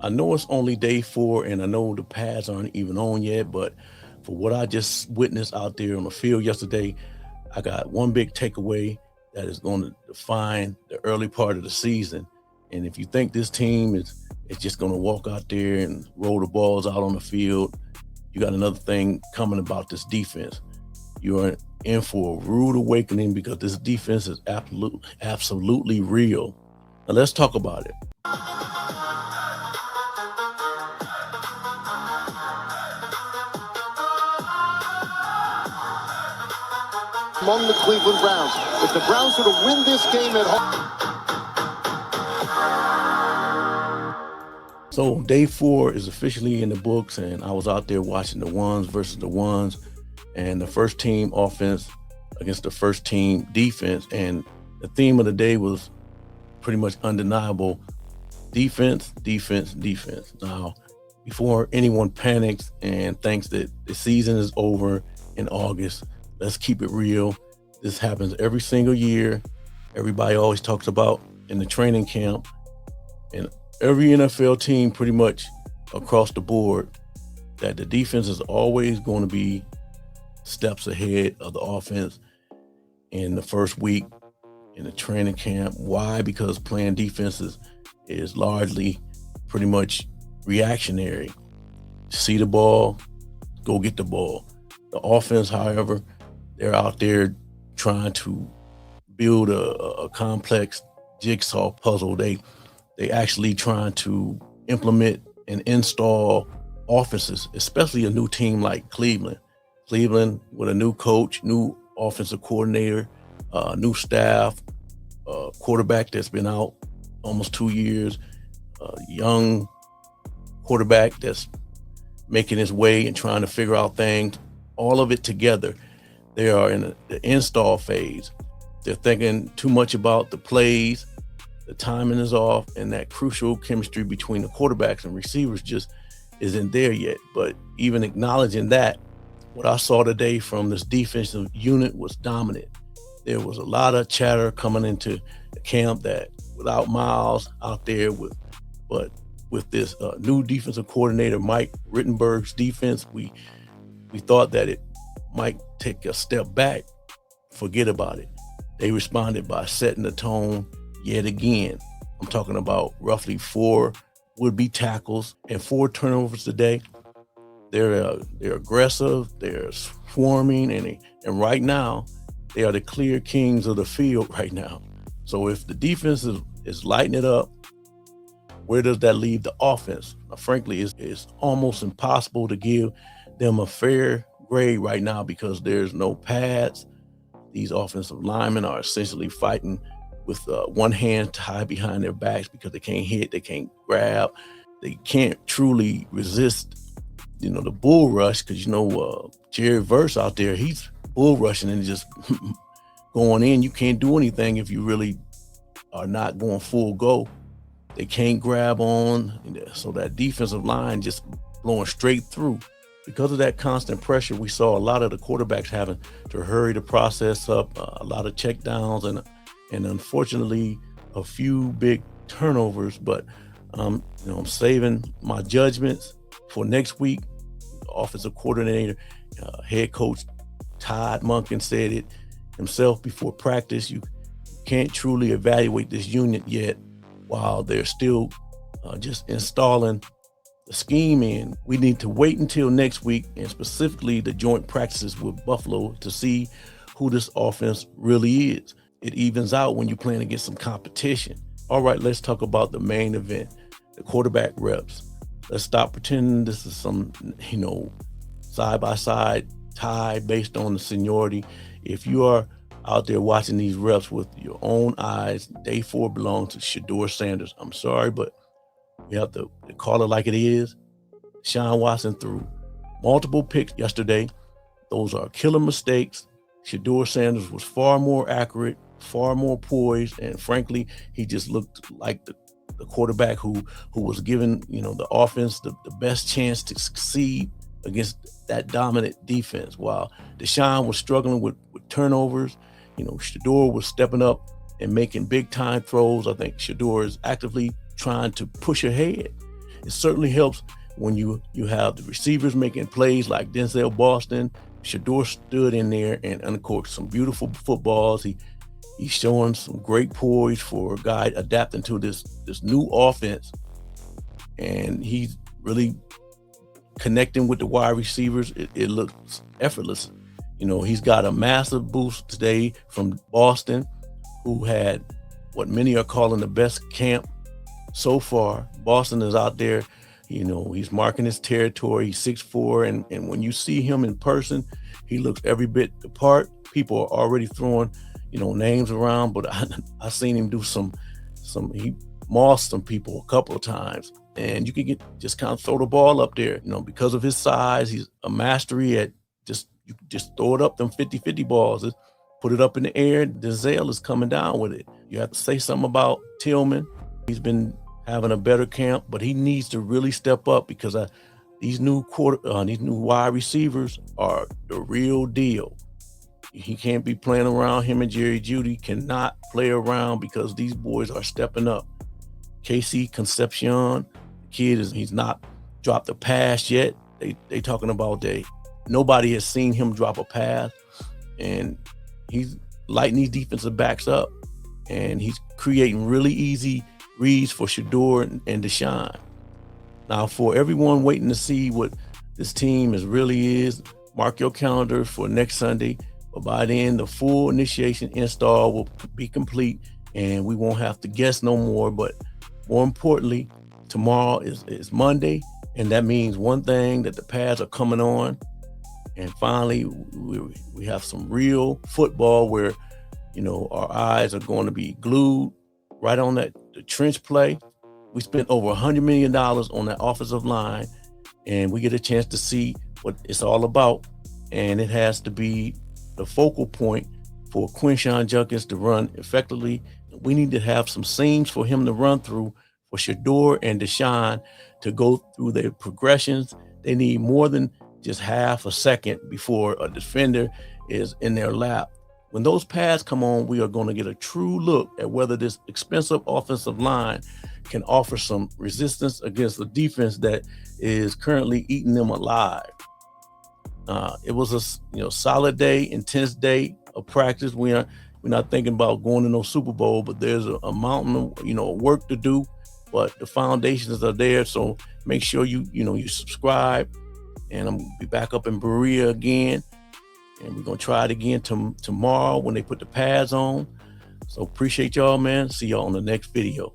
I know it's only day 4, and I know the pads aren't even on yet, but for what I just witnessed out there on the field yesterday, I got one big takeaway that is going to define the early part of the season. And if you think this team is just going to walk out there and roll the balls out on the field, you got another thing coming about this defense. You are in for a rude awakening because this defense is absolutely real. Now let's talk about it. Among the Cleveland Browns. If the Browns were to win this game at home. So day 4 is officially in the books, and I was out there watching the ones versus the ones, and the first team offense against the first team defense. And the theme of the day was pretty much undeniable: defense, defense, defense. Now, before anyone panics and thinks that the season is over in August, let's keep it real. This happens every single year. Everybody always talks about in the training camp, and every NFL team pretty much across the board, that the defense is always going to be steps ahead of the offense in the first week in the training camp. Why? Because playing defenses is largely pretty much reactionary. See the ball, go get the ball. The offense, however, they're out there trying to build a complex jigsaw puzzle. They actually trying to implement and install offenses, especially a new team like Cleveland. Cleveland with a new coach, new offensive coordinator, new staff, quarterback that's been out almost 2 years, young quarterback that's making his way and trying to figure out things. All of it together. They are in the install phase. They're thinking too much about the plays. The timing is off, and that crucial chemistry between the quarterbacks and receivers just isn't there yet. But even acknowledging that, what I saw today from this defensive unit was dominant. There was a lot of chatter coming into the camp that without Miles out there with this new defensive coordinator, Mike Rittenberg's defense, we thought that it might take a step back. Forget about it. They responded by setting the tone yet again. I'm talking about roughly 4 would-be tackles and 4 turnovers today. They're aggressive, they're swarming, and right now they are the clear kings of the field right now. So if the defense is lighting it up, where does that leave the offense? Frankly, it's almost impossible to give them a fair grade right now because there's no pads. These offensive linemen are essentially fighting with one hand tied behind their backs because they can't hit, they can't grab, they can't truly resist, the bull rush. Because Jerry Verse out there, he's bull rushing and just going in. You can't do anything if you really are not going full go. They can't grab on, so that defensive line just blowing straight through. Because of that constant pressure, we saw a lot of the quarterbacks having to hurry the process up, a lot of checkdowns, and unfortunately a few big turnovers. But I'm saving my judgments for next week. Offensive coordinator, head coach Todd Monken said it himself before practice. You can't truly evaluate this unit yet while they're still just installing the scheme in. We need to wait until next week, and specifically the joint practices with Buffalo, to see who this offense really is. It evens out when you're playing against some competition. All right, let's talk about the main event, the quarterback reps. Let's stop pretending this is some, side-by-side tie based on the seniority. If you are out there watching these reps with your own eyes, day 4 belongs to Shedeur Sanders. I'm sorry, but we have to call it like it is. Deshaun Watson threw multiple picks yesterday. Those are killer mistakes. Shedeur Sanders was far more accurate, far more poised, and frankly, he just looked like the quarterback who was given, the offense the best chance to succeed against that dominant defense. While Deshaun was struggling with turnovers, Shedeur was stepping up and making big time throws. I think Shedeur is actively trying to push ahead. it certainly helps when you have the receivers making plays like Denzel Boston. Shedeur stood in there and uncorked some beautiful footballs. He's showing some great poise for a guy adapting to this new offense, and he's really connecting with the wide receivers. It looks effortless. He's got a massive boost today from Boston, who had what many are calling the best camp so far. Boston is out there, he's marking his territory. He's 6'4", and when you see him in person, he looks every bit the part. People are already throwing, names around, but I seen him do he mossed some people a couple of times, and you can just kind of throw the ball up there, because of his size. He's a mastery at you just throw it up, them 50-50 balls, put it up in the air. Denzel is coming down with it. You have to say something about Tillman. He's been having a better camp, but he needs to really step up, because these new wide receivers are the real deal. He can't be playing around. Him and Jerry Jeudy cannot play around, because these boys are stepping up. Casey Concepcion, the kid, he's not dropped a pass yet. They talking about nobody has seen him drop a pass, and he's lighting these defensive backs up, and he's creating really easy reads for Shedeur and Deshaun. Now, for everyone waiting to see what this team really is, mark your calendars for next Sunday. But by then, the full initiation install will be complete, and we won't have to guess no more. But more importantly, tomorrow is Monday, and that means one thing, that the pads are coming on. And finally, we have some real football where, our eyes are going to be glued right on the trench play. We spent over $100 million on that offensive line, and we get a chance to see what it's all about. And it has to be the focal point for Quinshon Judkins to run effectively. We need to have some seams for him to run through, for Shedeur and Deshaun to go through their progressions. They need more than just half a second before a defender is in their lap. When those pads come on, we are going to get a true look at whether this expensive offensive line can offer some resistance against a defense that is currently eating them alive. It was a solid day, intense day of practice. We're not thinking about going to no Super Bowl, but there's a mountain of work to do. But the foundations are there, so make sure you subscribe. And I'm gonna be back up in Berea again, and we're gonna try it again tomorrow when they put the pads on. So appreciate y'all, man. See y'all on the next video.